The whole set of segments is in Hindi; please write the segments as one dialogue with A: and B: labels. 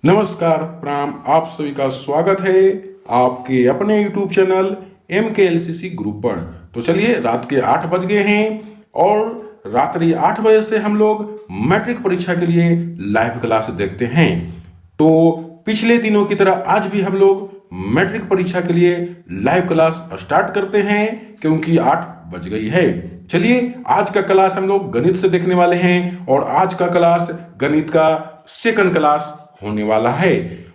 A: नमस्कार प्रणाम, आप सभी का स्वागत है आपके अपने YouTube चैनल MKLCC ग्रुप पर। तो चलिए, रात के 8 बज गए हैं और रात्रि 8 बजे से हम लोग मैट्रिक परीक्षा के लिए लाइव क्लास देखते हैं। तो पिछले दिनों की तरह आज भी हम लोग मैट्रिक परीक्षा के लिए लाइव क्लास स्टार्ट करते हैं क्योंकि 8 बज गई है। चलिए, आज का क्लास हम लोग गणित से देखने वाले हैं और आज का क्लास गणित का सेकंड क्लास होने वाला है।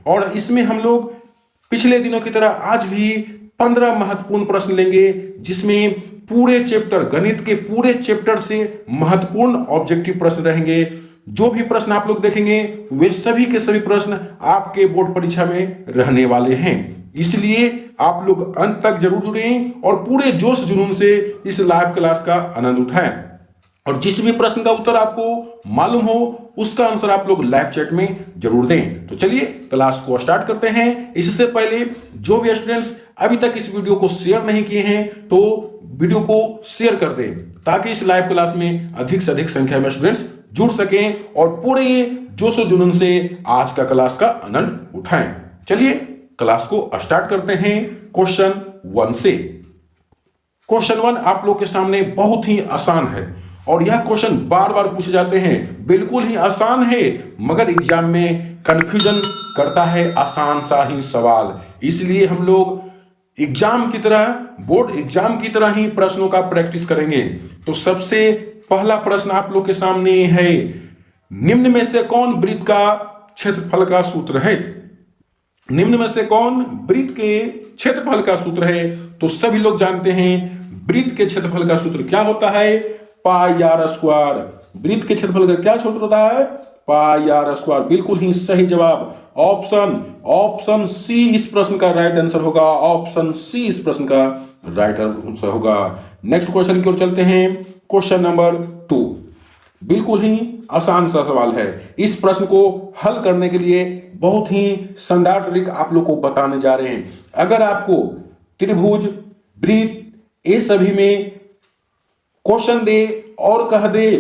A: और इसमें हम लोग पिछले दिनों की तरह आज भी 15 महत्वपूर्ण प्रश्न लेंगे, जिसमें पूरे चैप्टर गणित के पूरे चैप्टर से महत्वपूर्ण ऑब्जेक्टिव प्रश्न रहेंगे। जो भी प्रश्न आप लोग देखेंगे वे सभी के सभी प्रश्न आपके बोर्ड परीक्षा में रहने वाले हैं, इसलिए आप लोग अंत तक जरूर जुड़ें और पूरे जोश जुनून से इस लाइव क्लास का आनंद उठाएं। और जिस भी प्रश्न का उत्तर आपको मालूम हो उसका आंसर आप लोग लाइव चैट में जरूर दें। तो चलिए क्लास को स्टार्ट करते हैं। इससे पहले जो भी स्टूडेंट्स अभी तक इस वीडियो को शेयर नहीं किए हैं तो वीडियो को शेयर कर दें, ताकि इस लाइव क्लास में अधिक से अधिक संख्या में स्टूडेंट्स जुड़ सकें और पूरे जोश जुनून से आज का क्लास का आनंद उठाएं। चलिए क्लास को स्टार्ट करते हैं क्वेश्चन 1 से। क्वेश्चन 1 आप लोग के सामने बहुत ही आसान है और यह क्वेश्चन बार बार पूछे जाते हैं। बिल्कुल ही आसान है मगर एग्जाम में कंफ्यूजन करता है आसान सा ही सवाल, इसलिए हम लोग एग्जाम की तरह बोर्ड एग्जाम की तरह ही प्रश्नों का प्रैक्टिस करेंगे। तो सबसे पहला प्रश्न आप लोग के सामने है, निम्न में से कौन वृत्त का क्षेत्रफल का सूत्र है? निम्न में से कौन वृत्त के क्षेत्रफल का सूत्र है? तो सभी लोग जानते हैं वृत्त के क्षेत्रफल का सूत्र क्या होता है, पाई आर स्क्वायर। वृत्त के क्षेत्रफल का क्या सूत्र होता है? पाई आर स्क्वायर। बिल्कुल ही सही जवाब ऑप्शन सी इस प्रश्न का राइट आंसर होगा। ऑप्शन सी इस प्रश्न का राइट आंसर होगा। नेक्स्ट क्वेश्चन की ओर चलते हैं, क्वेश्चन नंबर 2। बिल्कुल ही आसान सा सवाल है। इस प्रश्न को हल करने के लिए बहुत ही शानदार ट्रिक आप लोग को बताने जा रहे हैं। अगर आपको त्रिभुज, वृत्त ये सभी में क्वेश्चन दे और कह दे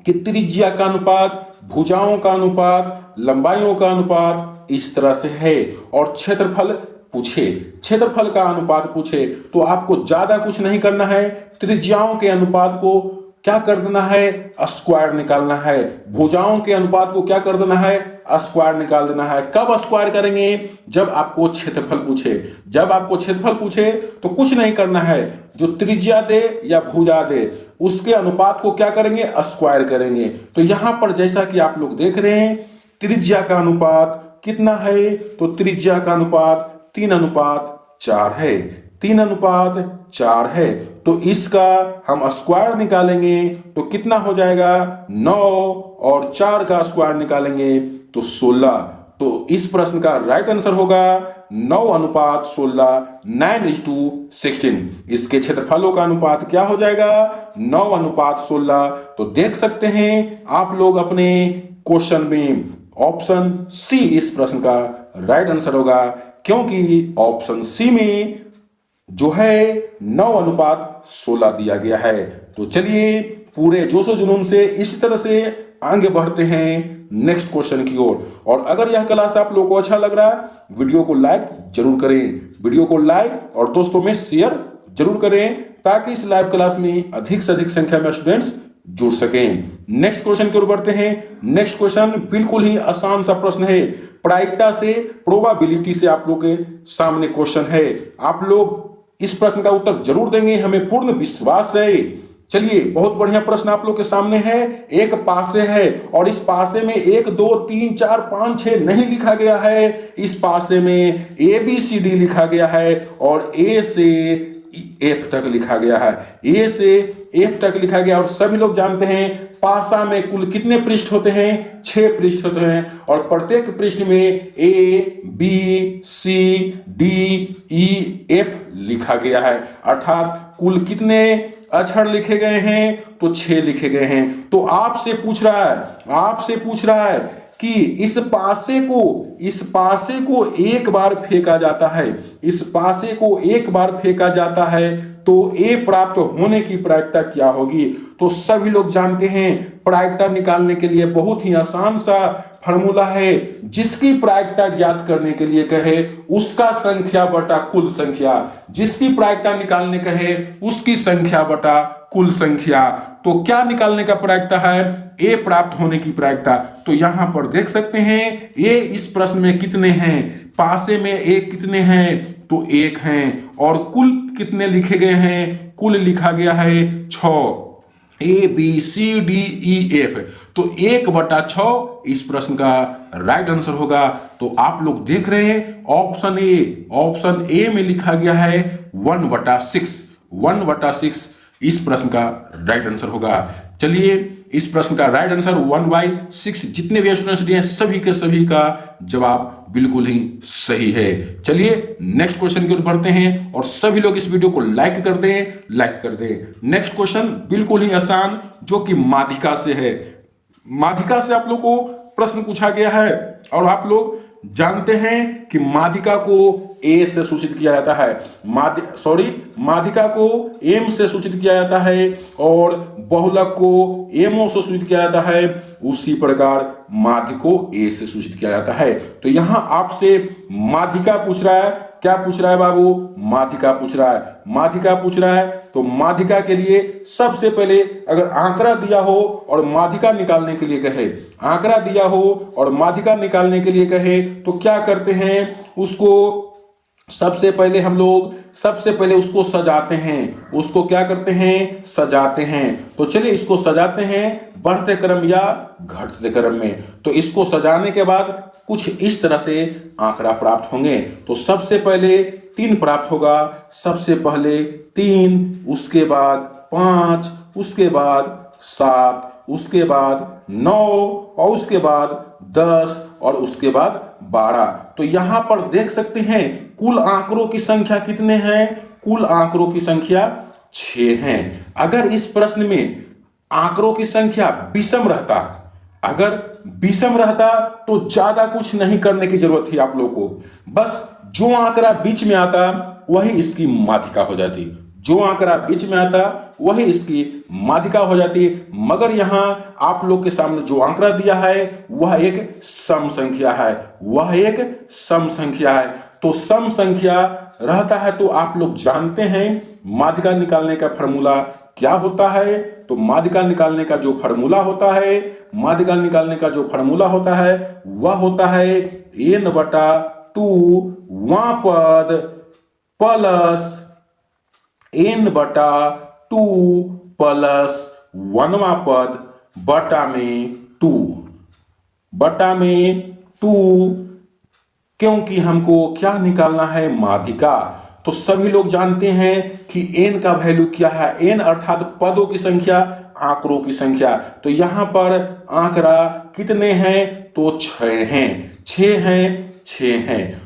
A: कि त्रिज्या का अनुपात, भुजाओं का अनुपात, लंबाइयों का अनुपात इस तरह से है और क्षेत्रफल क्षेत्रफल का अनुपात पूछे, तो आपको ज्यादा कुछ नहीं करना है। त्रिज्याओं के अनुपात को क्या कर देना है? स्क्वायर निकालना है। भुजाओं के अनुपात को क्या कर देना है? स्क्वायर निकाल देना है। कब स्क्वायर करेंगे? जब आपको क्षेत्रफल पूछे। जब आपको क्षेत्रफल पूछे तो कुछ नहीं करना है, जो त्रिज्या दे या भुजा दे उसके अनुपात को क्या करेंगे? स्क्वायर करेंगे। तो यहां पर जैसा कि आप लोग देख रहे हैं त्रिज्या का अनुपात कितना है, तो त्रिज्या का अनुपात 3:4 है। 3:4 है, तो इसका हम स्क्वायर निकालेंगे तो कितना हो जाएगा? 9 और 4 का स्क्वायर निकालेंगे तो 16। तो इस प्रश्न का राइट आंसर होगा 9:16, 9:16। इसके क्षेत्रफलों का अनुपात क्या हो जाएगा? 9:16। तो देख सकते हैं आप लोग अपने क्वेश्चन में ऑप्शन सी इस प्रश्न का राइट आंसर होगा, क्योंकि ऑप्शन सी में जो है 9:16 दिया गया है। तो चलिए पूरे जोशो जुनून से इसी तरह से आगे बढ़ते हैं नेक्स्ट क्वेश्चन की ओर। और अगर यह क्लास आप लोगों को अच्छा लग रहा है वीडियो को लाइक जरूर करें। वीडियो को लाइक और दोस्तों में शेयर जरूर करें, ताकि इस लाइव क्लास में अधिक से अधिक संख्या में स्टूडेंट्स जुड़ सकें। नेक्स्ट क्वेश्चन की ओर बढ़ते हैं। नेक्स्ट क्वेश्चन बिल्कुल ही आसान सा प्रश्न है। प्रायिकता से, प्रोबेबिलिटी से आप लोग के सामने क्वेश्चन है। आप लोग इस प्रश्न का उत्तर जरूर देंगे, हमें पूर्ण विश्वास है। चलिए, बहुत बढ़िया प्रश्न आप लोग के सामने है। एक पासे है और इस पासे में 1 2 3 4 5 6 नहीं लिखा गया है। इस पासे में ABCD लिखा गया है और A से F तक लिखा गया है। A से F तक लिखा गया और सभी लोग जानते हैं पासा में कुल कितने पृष्ठ होते हैं? 6 पृष्ठ होते हैं और प्रत्येक पृष्ठ में ABCDEF लिखा गया है। अर्थात कुल कितने अक्षर लिखे गए हैं? तो 6 लिखे गए हैं। तो आपसे पूछ रहा है कि इस पासे को एक बार फेंका जाता है। इस पासे को एक बार फेंका जाता है तो ए प्राप्त होने की प्रायिकता क्या होगी। तो सभी लोग जानते हैं प्रायिकता निकालने के लिए बहुत ही आसान सा फॉर्मूला है, जिसकी प्रायिकता ज्ञात करने के लिए कहे उसका संख्या बटा कुल संख्या, जिसकी प्रायिकता निकालने कहे उसकी संख्या बटा कुल संख्या। तो क्या निकालने का प्रायिकता है, ए प्राप्त होने की प्रायिकता। तो यहां पर देख सकते हैं ए इस प्रश्न में कितने हैं, पासे में ए कितने हैं, तो एक हैं, और कुल कितने लिखे गए हैं, कुल लिखा गया है 6, A B C D E F. तो 1/6 इस प्रश्न का राइट आंसर होगा। तो आप लोग देख रहे हैं ऑप्शन ए में लिखा गया है 1/6 इस प्रश्न का राइट आंसर होगा। चलिए इस प्रश्न का राइट आंसर 1/6, जितने भी स्टूडेंट्स दिए सभी के सभी का जवाब बिल्कुल ही सही है। चलिए नेक्स्ट क्वेश्चन की ओर बढ़ते हैं और सभी लोग इस वीडियो को लाइक कर दें। नेक्स्ट क्वेश्चन बिल्कुल ही आसान, जो कि माध्यिका से है। माध्यिका से आप लोग को प्रश्न पूछा गया है और आप लोग जानते हैं कि माध्यिका को ए से सूचित किया जाता है, माध्यिका को एम से सूचित किया जाता है और बहुलक को एमओ से सूचित किया जाता है। उसी प्रकार माध्य को ए से सूचित किया जाता है। तो यहां आपसे माध्यिका पूछ रहा है, क्या पूछ रहा है बाबू, माध्यिका पूछ रहा है। तो माध्यिका के लिए सबसे पहले अगर आंकड़ा दिया हो और माध्यिका निकालने के लिए कहे, तो क्या करते हैं, उसको सबसे पहले उसको सजाते हैं, उसको क्या करते हैं, सजाते हैं। तो चलिए इसको सजाते हैं बढ़ते क्रम या घटते क्रम में। तो इसको सजाने के बाद कुछ इस तरह से आंकड़ा प्राप्त होंगे। तो सबसे पहले 3 प्राप्त होगा, सबसे पहले 3, उसके बाद 5, उसके बाद 7, उसके बाद 9 और उसके बाद 10 और उसके बाद 12। तो यहां पर देख सकते हैं कुल आंकड़ों की संख्या कितने हैं, कुल आंकड़ों की संख्या 6 हैं। अगर इस प्रश्न में आंकड़ों की संख्या विषम रहता, तो ज्यादा कुछ नहीं करने की जरूरत थी आप लोग को। बस जो आंकड़ा बीच में आता वही इसकी माध्यिका हो जाती, मगर यहां आप लोग के सामने जो आंकड़ा दिया है वह एक सम संख्या है। तो सम संख्या रहता है तो आप लोग जानते हैं माध्यिका निकालने का फॉर्मूला क्या होता है। तो माध्यिका निकालने का जो फॉर्मूला होता है वह होता है n/2 वां पद प्लस n/2 प्लस 1वां पद बटा में 2, क्योंकि हमको क्या निकालना है, माध्यिका। तो सभी लोग जानते हैं कि n का वैल्यू क्या है, n अर्थात पदों की संख्या, आंकड़ों की संख्या। तो यहां पर आंकड़ा कितने हैं, तो 6 हैं।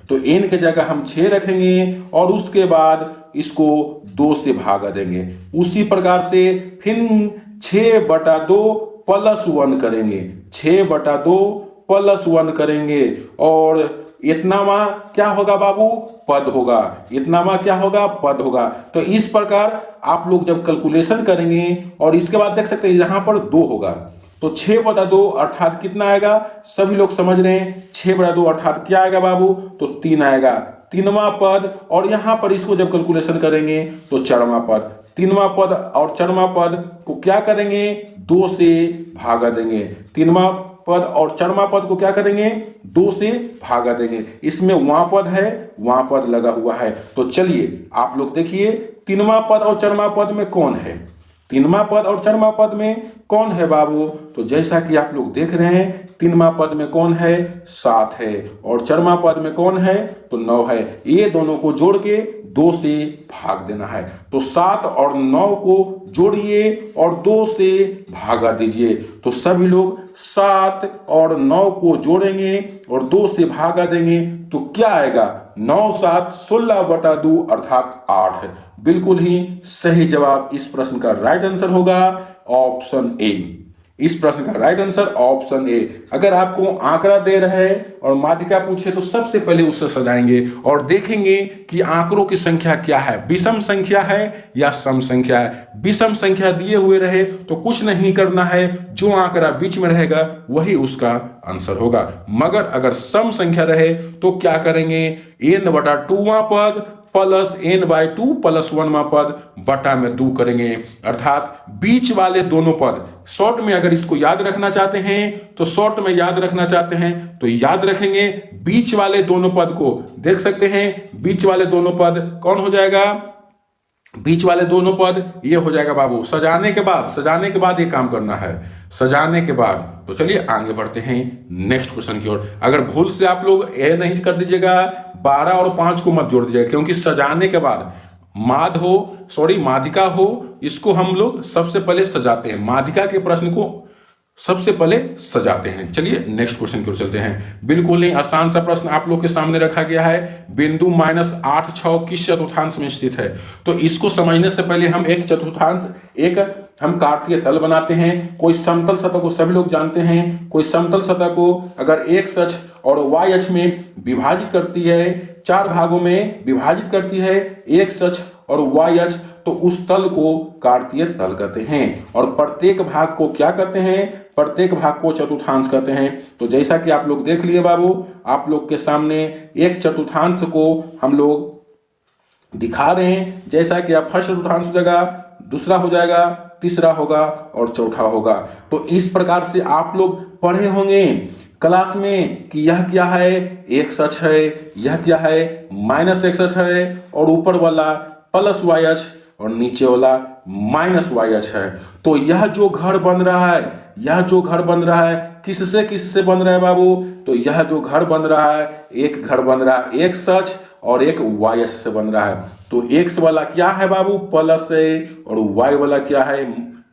A: तो n की जगह हम 6 रखेंगे और उसके बाद इसको 2 से भागा देंगे। उसी प्रकार से फिर 6/2 प्लस 1 करेंगे, 6/2 प्लस 1 करेंगे और इतनावा क्या होगा बाबू, पद होगा। तो इस प्रकार आप लोग जब कैलकुलेशन करेंगे और इसके बाद देख सकते हैं यहां पर 2 होगा, तो 6/2 अर्थात कितना आएगा, सभी लोग समझ रहे हैं 6/2 अर्थात क्या आएगा बाबू, तो 3 आएगा, 3वां पद। और यहां पर इसको जब कैलकुलेशन करेंगे तो 4वां पद, 3वां पद और 4वां पद को क्या करेंगे, 2 से भागा देंगे। 3वां पद और 4वां पद को क्या करेंगे, 2 से भागा देंगे। इसमें वहां पद है, वहां पद लगा हुआ है। तो चलिए आप लोग देखिए 3वां पद और 4वां पद में कौन है, 3वां पद और 4वां पद में कौन है बाबू। तो जैसा कि आप लोग देख रहे हैं 3वां पद में कौन है, 7 है, और 4वां पद में कौन है, तो 9 है। ये दोनों को जोड़ के 2 से भाग देना है। तो 7 और 9 को जोड़िए और 2 से भागा दीजिए। तो सभी लोग 7 और 9 को जोड़ेंगे और 2 से भागा देंगे तो क्या आएगा, 9 7 16/2 अर्थात 8। बिल्कुल ही सही जवाब इस प्रश्न का राइट आंसर होगा ऑप्शन ए। इस प्रश्न का राइट आंसर ऑप्शन ए। अगर आपको आंकड़ा दे रहे और माध्यिका पूछे तो सबसे पहले उससे सजाएंगे और देखेंगे कि आंकड़ों की संख्या क्या है, विषम संख्या है या सम संख्या है। विषम संख्या दिए हुए रहे तो कुछ नहीं करना है, जो आंकड़ा बीच में रहेगा वही उसका आंसर होगा। मगर अगर सम संख्या रहे तो क्या करेंगे, n/2वां पद प्लस n/2 + 1वां पद बटा में 2 करेंगे, अर्थात बीच वाले दोनों पद। शॉर्ट में अगर इसको याद रखना चाहते हैं तो शॉर्ट में याद रखना चाहते हैं तो याद रखेंगे बीच वाले दोनों पद को। देख सकते हैं बीच वाले दोनों पद कौन हो जाएगा, बीच वाले दोनों पद ये हो जाएगा बाबू। सजाने के बाद ये काम करना है, सजाने के बाद। तो चलिए आगे बढ़ते हैं नेक्स्ट क्वेश्चन की ओर। अगर भूल से आप लोग ए नहीं कर दीजिएगा, 12 और 5 को मत जोड़ दीजिएगा, क्योंकि सजाने के बाद माध्यिका हो, इसको हम लोग सबसे पहले सजाते हैं। माध्यिका के प्रश्न को सबसे पहले सजाते हैं। चलिए नेक्स्ट क्वेश्चन की ओर चलते हैं। बिल्कुल ही आसान सा प्रश्न आप लोग के सामने रखा गया है। बिंदु -8, 6 किस चतुर्थांश में स्थित है? तो इसको समझने से पहले हम हम कार्तीय तल बनाते हैं। कोई समतल सतह को सभी लोग जानते हैं, कोई समतल सतह को अगर x अक्ष और y अक्ष में विभाजित करती है, 4 भागों में विभाजित करती है x अक्ष और y अक्ष, तो उस तल को कार्तीय तल कहते हैं। और प्रत्येक भाग को क्या कहते हैं, प्रत्येक भाग को चतुर्थांश कहते हैं। तो जैसा कि आप लोग देख लिए बाबू, आप लोग के सामने एक चतुर्थांश को हम लोग दिखा रहे हैं। जैसा कि आप फर्स्ट चतुर्थांश हो जाएगा, दूसरा हो जाएगा, तीसरा होगा और चौथा होगा। तो इस प्रकार से आप लोग पढ़े होंगे क्लास में कि यह क्या है, x अक्ष है, यह क्या है, -x अक्ष है, और ऊपर वाला +y अक्ष और नीचे वाला -y अक्ष है। तो यह जो घर बन रहा है, किससे बन रहा है बाबू? तो यह जो घर बन रहा है, एक घर बन रहा है x अक्ष और एक y अक्ष से बन रहा है। तो x वाला क्या है बाबू, प्लस है, और y वाला क्या है,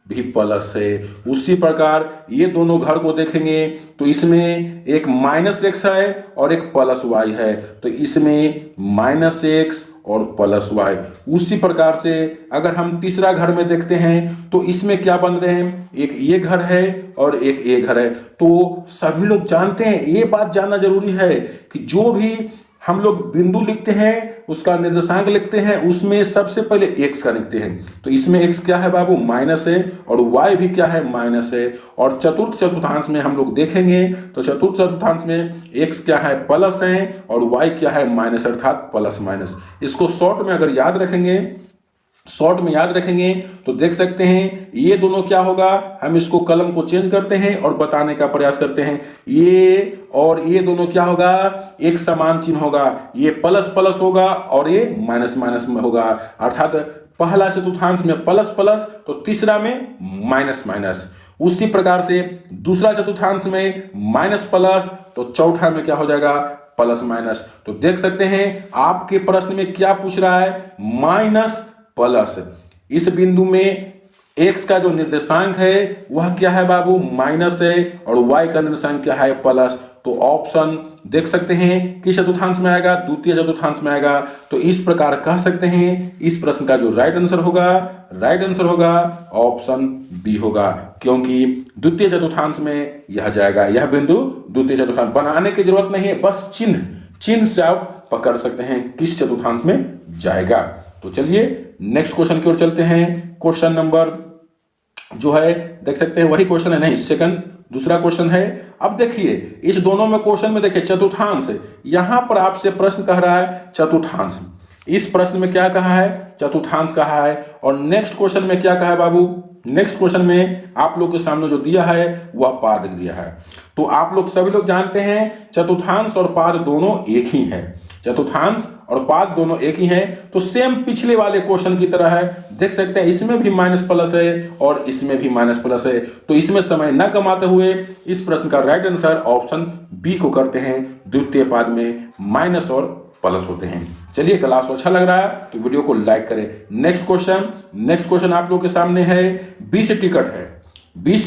A: भी प्लस है। उसी प्रकार ये दोनों घर को देखेंगे तो इसमें एक -x है और एक +y है, तो इसमें -x और +y। उसी प्रकार से अगर हम तीसरा घर में देखते हैं तो इसमें क्या बन रहे हैं, एक ये घर है और एक ये घर है। तो सभी लोग जानते हैं, ये बात जानना जरूरी है कि जो भी हम लोग बिंदु लिखते हैं, उसका निर्देशांक लिखते हैं, उसमें सबसे पहले x का लिखते हैं। तो इसमें x क्या है बाबू, माइनस है, और y भी क्या है, माइनस है। और चतुर्थ चतुर्थांश में हम लोग देखेंगे तो चतुर्थ चतुर्थांश में x क्या है, प्लस है, और y क्या है, माइनस, अर्थात प्लस माइनस। इसको शॉर्ट में अगर याद रखेंगे तो देख सकते हैं ये दोनों क्या होगा, हम इसको कलम को चेंज करते हैं और बताने का प्रयास करते हैं। ये और ये दोनों क्या होगा, एक समान चिन्ह होगा, ये प्लस प्लस होगा और ये माइनस माइनस में होगा, अर्थात पहला चतुर्थांश में प्लस प्लस तो तीसरा में माइनस माइनस। उसी प्रकार से दूसरा चतुर्थांश में माइनस प्लस तो चौथा में क्या हो जाएगा, प्लस माइनस। तो देख सकते हैं आपके प्रश्न में क्या पूछ रहा है, माइनस प्लस। इस बिंदु में x का जो निर्देशांक है वह क्या है बाबू, माइनस है, और y का निर्देशांक क्या है, प्लस। तो ऑप्शन देख सकते हैं किस चतुर्थांश में आएगा, द्वितीय चतुर्थांश में आएगा। तो इस प्रकार कह सकते हैं इस प्रश्न का जो राइट आंसर होगा ऑप्शन बी होगा, क्योंकि द्वितीय चतुर्थांश में यह जाएगा। यह बिंदु द्वितीय चतुर्थांश, बनाने की जरूरत नहीं है, बस चिन्ह से आप पकड़ सकते हैं किस चतुर्थांश में जाएगा। तो चलिए नेक्स्ट क्वेश्चन की ओर चलते हैं। क्वेश्चन नंबर जो है देख सकते हैं वही क्वेश्चन है, नहीं सेकंड दूसरा क्वेश्चन है। अब देखिए इस दोनों में क्वेश्चन में देखिए चतुर्थांश, यहां पर आपसे प्रश्न कह रहा है चतुर्थांश। इस प्रश्न में क्या कहा है, चतुर्थांश कहा है। और नेक्स्ट क्वेश्चन में क्या कहा है बाबू, नेक्स्ट क्वेश्चन में आप लोग के सामने जो दिया है वह पाद दिया है। तो आप लोग सभी लोग जानते हैं चतुर्थांश और पाद दोनों एक ही है, चतुर्थांश और पाद दोनों एक ही हैं। तो सेम पिछले वाले क्वेश्चन की तरह है, देख सकते हैं इसमें भी माइनस प्लस है और इसमें भी माइनस प्लस है। तो इसमें समय न कमाते हुए इस प्रश्न का राइट आंसर ऑप्शन बी को करते हैं। द्वितीय पाद में माइनस और प्लस होते हैं। चलिए क्लास अच्छा लग रहा है तो वीडियो को लाइक करें। नेक्स्ट क्वेश्चन आप लोग के सामने है। 20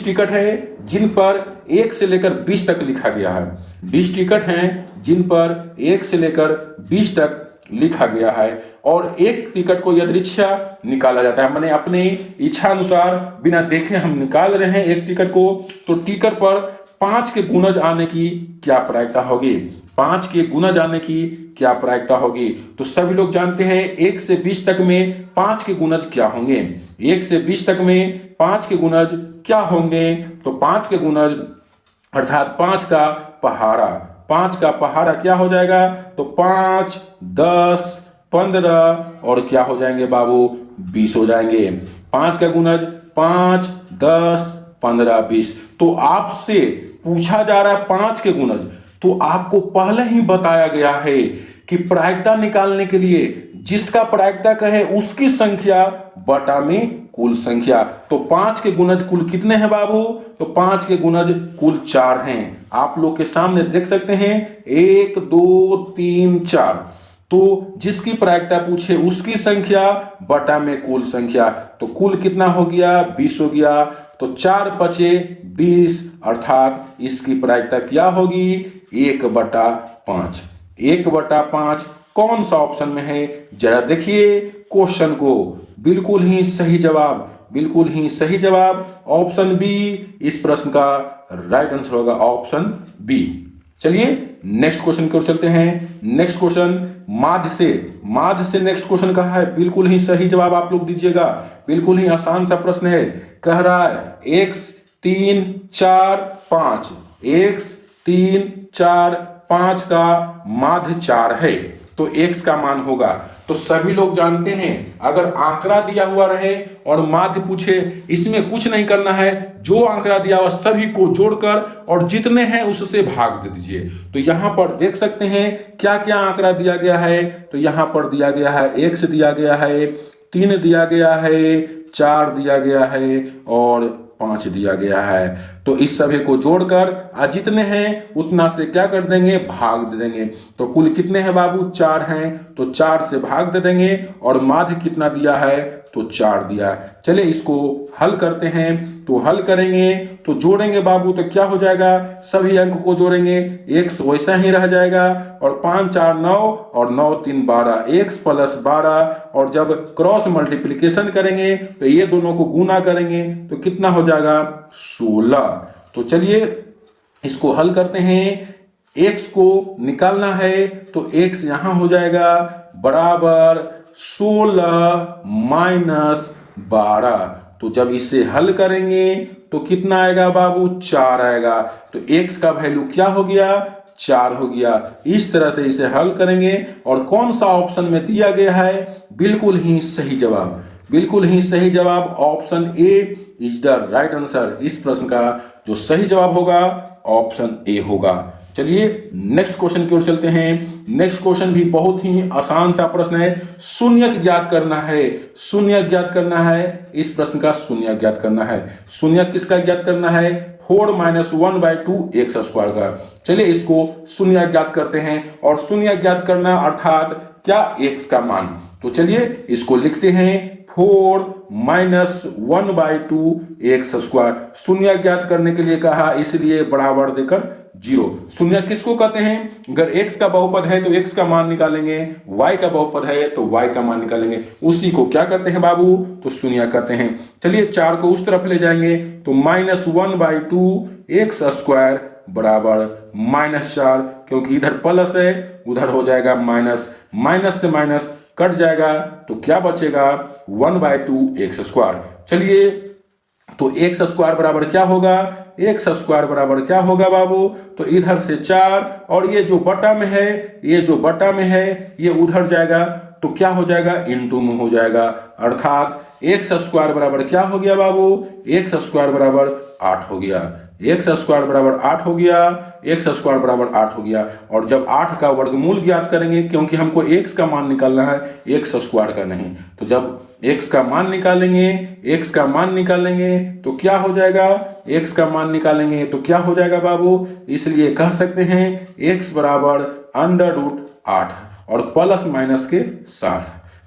A: टिकट है जिन पर 1 से लेकर 20 तक लिखा गया है। 20 टिकट हैं जिन पर 1 से लेकर 20 तक लिखा गया है और एक टिकट को यदृच्छा निकाला जाता है, मैंने अपनी इच्छा अनुसार बिना देखे हम निकाल रहे हैं एक टिकट को। तो टिकट पर 5 के गुणज आने की क्या प्रायिकता होगी, 5 के गुणज आने की क्या प्रायिकता होगी। तो सभी लोग जानते हैं 1 से 20 तक में 5 के गुणज क्या होंगे, 1 से 20 तक में 5 के गुणज क्या होंगे। तो 5 के गुणज अर्थात 5 का पहाड़ा, 5 का पहाड़ा क्या हो जाएगा, तो 5, 10, 15 और क्या हो जाएंगे बाबू, 20 हो जाएंगे। 5 का गुणज 5, 10, 15, 20। तो आपसे पूछा जा रहा है 5 के गुणज, तो आपको पहले ही बताया गया है कि प्रायिकता निकालने के लिए जिसका प्रायिकता कहे उसकी संख्या बटा में कुल संख्या। तो 5 के गुणज कुल कितने हैं बाबू, तो 5 के गुणज कुल 4 हैं। आप लोग के सामने देख सकते हैं 1, 2, 3, 4। तो जिसकी प्रायिकता पूछे उसकी संख्या बटा में कुल संख्या, तो कुल कितना हो गया, 20 हो गया। तो 4 पचे 20 अर्थात इसकी प्रायिकता क्या होगी, 1/5। 1/5 कौन सा ऑप्शन में है, जरा देखिए क्वेश्चन को। बिल्कुल ही सही जवाब, बिल्कुल ही सही जवाब ऑप्शन बी इस प्रश्न का राइट आंसर होगा, ऑप्शन बी। चलिए नेक्स्ट क्वेश्चन की ओर चलते हैं। नेक्स्ट क्वेश्चन माध्य से नेक्स्ट क्वेश्चन कहा है, बिल्कुल ही सही जवाब आप लोग दीजिएगा। बिल्कुल ही आसान सा प्रश्न है, कह रहा है x 3, 4, 5, x 3, 4, 5 का माध्य 4 है, तो x का मान होगा। तो सभी लोग जानते हैं अगर आंकड़ा दिया हुआ रहे और माध्य पूछे, इसमें कुछ नहीं करना है, जो आंकड़ा दिया हुआ सभी को जोड़कर और जितने हैं उससे भाग दे दीजिए। तो यहाँ पर देख सकते हैं क्या क्या आंकड़ा दिया गया है। तो यहाँ पर दिया गया है x दिया गया है, 3 दिया गया है, 4 दिया गया है और 5 दिया गया है। तो इस सभी को जोड़कर जितने हैं उतना से क्या कर देंगे, भाग दे देंगे। तो कुल कितने हैं बाबू, 4 हैं, तो 4 से भाग दे देंगे और माध्य कितना दिया है, तो 4 दिया। चलिए इसको हल करते हैं। तो हल करेंगे तो जोड़ेंगे बाबू, तो क्या हो जाएगा, सभी अंक को जोड़ेंगे, x वैसा ही रह जाएगा और 5, 4, 9 और 9, 3, 12, x + 12। और जब क्रॉस मल्टीप्लिकेशन करेंगे तो ये दोनों को गुना करेंगे तो कितना हो जाएगा, 16। तो चलिए इसको हल करते हैं। x को निकालना है तो x यहां हो जाएगा बराबर 16 - 12। तो जब इसे हल करेंगे तो कितना आएगा बाबू, 4 आएगा। तो x का वैल्यू क्या हो गया, 4 हो गया। इस तरह से इसे हल करेंगे और कौन सा ऑप्शन में दिया गया है, बिल्कुल ही सही जवाब, बिल्कुल ही सही जवाब option A is the right answer. इस प्रश्न का जो सही जवाब होगा ऑप्शन ए होगा। चलिए नेक्स्ट क्वेश्चन की ओर चलते हैं। नेक्स्ट क्वेश्चन भी बहुत ही आसान सा प्रश्न है, शून्यक ज्ञात करना है, शून्यक ज्ञात करना है। इस प्रश्न का शून्यक ज्ञात करना है। शून्यक किसका ज्ञात करना है, 4 - 1/2 x² का। चलिए इसको शून्यक ज्ञात करते हैं और शून्यक ज्ञात करना अर्थात क्या, x का मान। तो चलिए इसको लिखते हैं 4 - 1/2 x²। शून्य ज्ञात करने के लिए कहा, इसलिए बराबर देकर 0। शून्य किसको कहते हैं, अगर x का बहुपद है तो x का मान निकालेंगे, y का बहुपद है तो y का मान निकालेंगे, उसी को क्या कहते हैं बाबू, तो शून्य कहते हैं। चलिए 4 को उस तरफ ले जाएंगे तो -1/2 x² बराबर -4, क्योंकि इधर प्लस है उधर हो जाएगा माइनस, माइनस से माइनस कट जाएगा तो क्या बचेगा, 1/2 x²। चलिए तो x² बराबर क्या होगा, x² बराबर क्या होगा बाबू, तो इधर से 4 और ये जो बटा में है, ये जो बटा में है ये उधर जाएगा तो क्या हो जाएगा, इनटू में हो जाएगा। अर्थात x² बराबर क्या हो गया बाबू, x² बराबर 8 हो गया, x² बराबर 8 हो गया, x² बराबर 8 हो गया। और जब 8 का वर्गमूल ज्ञात करेंगे, क्योंकि हमको x का मान निकालना है, x² का नहीं, तो जब x का मान निकालेंगे, x का मान निकालेंगे तो क्या हो जाएगा, x का मान निकालेंगे तो क्या हो जाएगा बाबू, इसलिए कह सकते हैं x बराबर √8 और प्लस माइनस के साथ,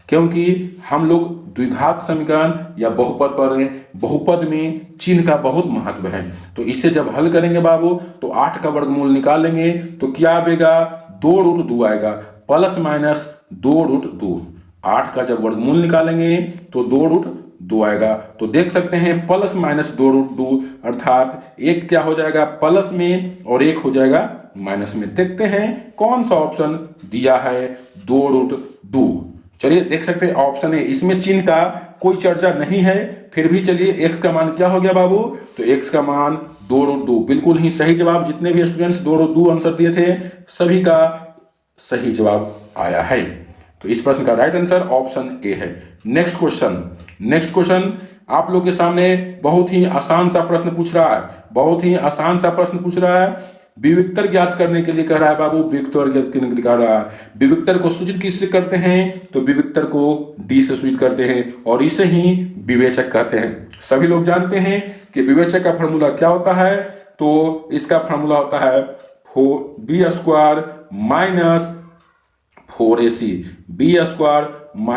A: क्योंकि हम लोग द्विघात समीकरण या बहुपद पर हैं, बहुपद में चिन्ह का बहुत महत्व है। तो इसे जब हल करेंगे बाबू तो 8 का वर्गमूल निकालेंगे तो क्या आएगा, 2√2 आएगा, प्लस माइनस 2√2। 8 का जब वर्गमूल निकालेंगे तो 2√2 आएगा। तो देख सकते हैं प्लस माइनस 2√2 अर्थात एक क्या हो जाएगा प्लस में और एक हो जाएगा माइनस में। देखते हैं कौन सा ऑप्शन दिया है 2√2। चलिए देख सकते हैं ऑप्शन है, इसमें चिन्ह का कोई चर्चा नहीं है, फिर भी चलिए x का मान क्या हो गया बाबू, तो x का मान 2√2। बिल्कुल ही सही जवाब। जितने भी स्टूडेंट्स 2√2 आंसर दिए थे सभी का सही जवाब आया है। तो इस प्रश्न का राइट आंसर ऑप्शन ए है। नेक्स्ट क्वेश्चन आप लोग के सामने बहुत ही आसान सा प्रश्न पूछ रहा है, बहुत ही आसान सा प्रश्न पूछ रहा है। विविक्तर ज्ञात करने के लिए कह रहा है बाबू, विविक्तर ज्ञात करने के लिए कह रहा है। विविक्तर को सूचित किससे करते हैं, तो विविक्तर को डी से सूचित करते हैं और इसे ही विवेचक कहते हैं। सभी लोग जानते हैं कि विवेचक का फॉर्मूला क्या होता है, तो इसका फॉर्मूला होता है b² minus 4ac, b² -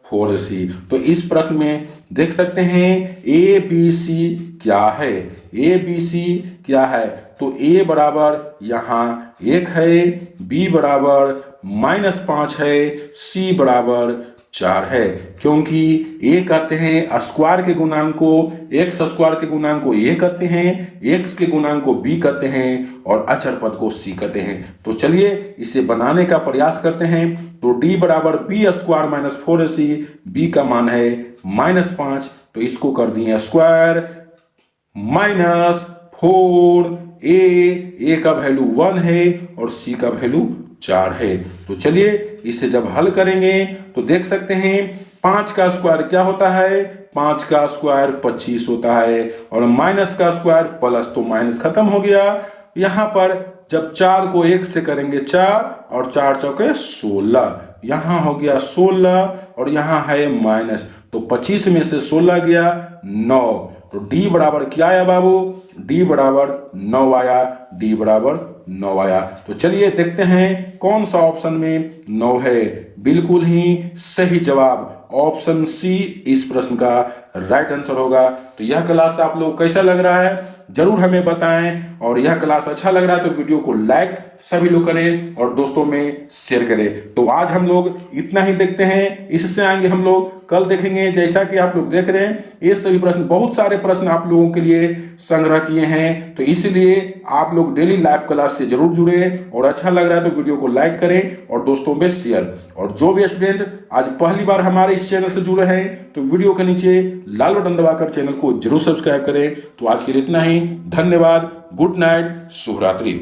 A: 4ac। तो इस प्रश्न में देख सकते हैं ABC क्या है, ABC क्या है, तो A बराबर यहाँ 1 है, B बराबर -5 है, C बराबर 4 है। क्योंकि A कहते हैं स्क्वायर के गुणांक को, x स्क्वायर के गुणांक को A कहते हैं, x के गुणांक को B कहते हैं और अचर पद को C कहते हैं। तो चलिए इसे बनाने का प्रयास करते हैं। तो D बराबर b² - 4ac, B का मान है -5, तो इसको कर दिए स्क्वायर -4, A का वैल्यू 1 है और C का वैल्यू 4 है। तो चलिए इसे जब हल करेंगे तो देख सकते हैं 5 का स्क्वायर क्या होता है, 5 का स्क्वायर 25 होता है और माइनस का स्क्वायर प्लस, तो माइनस खत्म हो गया। यहाँ पर जब 4 को 1 से करेंगे 4 और 4 चौके 16, यहाँ हो गया 16 और यहाँ है माइनस, तो 25 में से 16 गया 9। तो D बराबर क्या आया बाबू, D बराबर 9 आया, D बराबर 9 आया। तो चलिए देखते हैं कौन सा ऑप्शन में 9 है। बिल्कुल ही सही जवाब ऑप्शन सी इस प्रश्न का राइट आंसर होगा। तो यह क्लास आप लोग कैसा लग रहा है जरूर हमें बताएं, और यह क्लास अच्छा लग रहा है तो वीडियो को लाइक सभी लोग करें और दोस्तों में शेयर करें। तो आज हम लोग इतना ही देखते हैं, इससे आगे हम लोग कल देखेंगे। जैसा कि आप लोग देख रहे हैं ये सभी प्रश्न, बहुत सारे प्रश्न आप लोगों के लिए संग्रह किए हैं, तो इसलिए आप लोग डेली लाइव क्लास से जरूर जुड़े और अच्छा लग रहा है तो वीडियो को लाइक करें और दोस्तों में शेयर। और जो भी स्टूडेंट आज पहली बार हमारे इस चैनल से जुड़े हैं तो वीडियो के नीचे लाल बटन दबाकर चैनल को जरूर सब्सक्राइब करें। तो आज के लिए इतना ही, धन्यवाद, गुड नाइट, शुभ रात्रि।